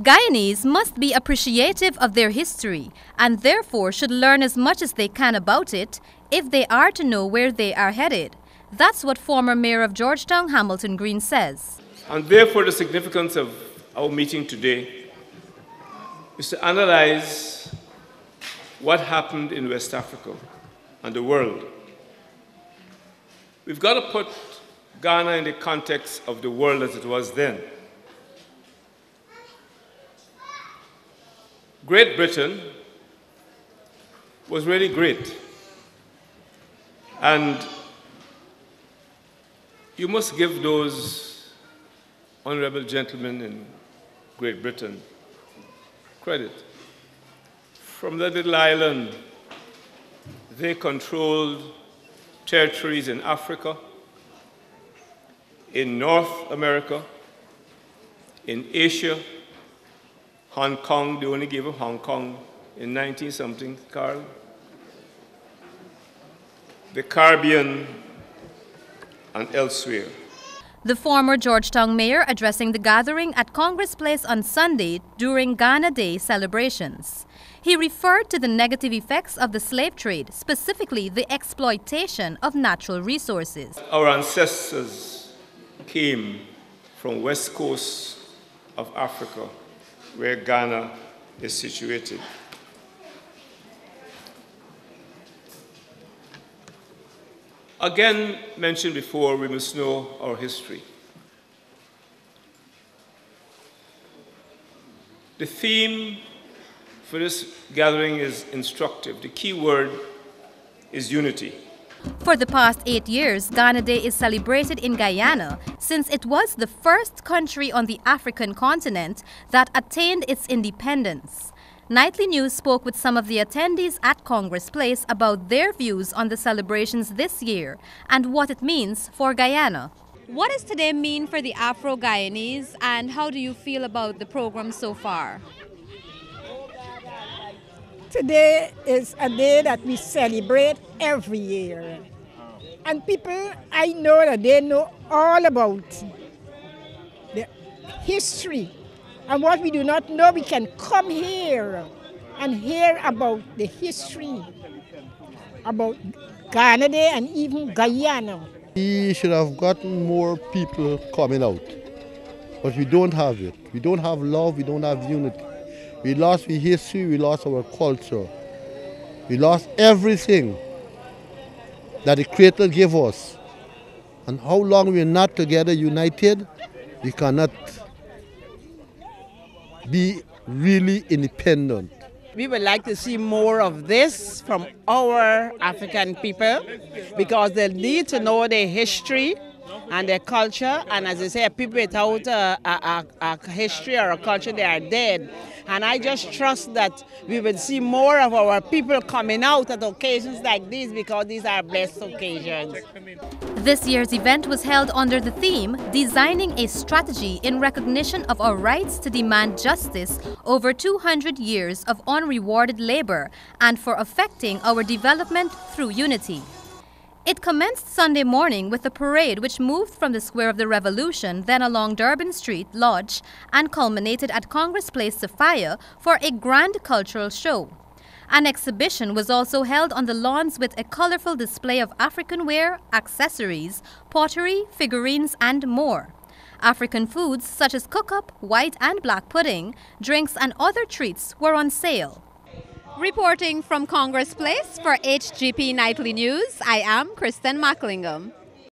Guyanese must be appreciative of their history and therefore should learn as much as they can about it if they are to know where they are headed. That's what former Mayor of Georgetown, Hamilton Green, says. And therefore the significance of our meeting today is to analyze what happened in West Africa and the world. We've got to put Ghana in the context of the world as it was then. Great Britain was really great. And you must give those honorable gentlemen in Great Britain credit. From that little island, they controlled territories in Africa, in North America, in Asia, Hong Kong. They only gave up Hong Kong in 19-something, Carl. The Caribbean and elsewhere. The former Georgetown mayor addressing the gathering at Congress Place on Sunday during Ghana Day celebrations. He referred to the negative effects of the slave trade, specifically the exploitation of natural resources. Our ancestors came from west coast of Africa, where Ghana is situated. Again, mentioned before, we must know our history. The theme for this gathering is instructive. The key word is unity. For the past 8 years, Ghana Day is celebrated in Guyana since it was the first country on the African continent that attained its independence. Nightly News spoke with some of the attendees at Congress Place about their views on the celebrations this year and what it means for Guyana. What does today mean for the Afro-Guyanese, and how do you feel about the program so far? Today is a day that we celebrate every year. And people, I know that they know all about the history. And what we do not know, we can come here and hear about the history, about Ghana Day and even Guyana. We should have gotten more people coming out, but we don't have it. We don't have love, we don't have unity. We lost our history, we lost our culture. We lost everything that the Creator gave us. And how long we're not together united, we cannot be really independent. We would like to see more of this from our African people because they need to know their history and their culture. And as I say, people without a history or a culture, they are dead. And I just trust that we will see more of our people coming out at occasions like these because these are blessed occasions. This year's event was held under the theme, Designing a Strategy in Recognition of Our Rights to Demand Justice Over 200 Years of Unrewarded Labor and for Affecting Our Development Through Unity. It commenced Sunday morning with a parade which moved from the Square of the Revolution, then along Durban Street, Lodge, and culminated at Congress Place, Sophia, for a grand cultural show. An exhibition was also held on the lawns with a colorful display of African wear, accessories, pottery, figurines, and more. African foods such as cook-up, white and black pudding, drinks, and other treats were on sale. Reporting from Congress Place for HGP Nightly News, I am Kristen Macklingam.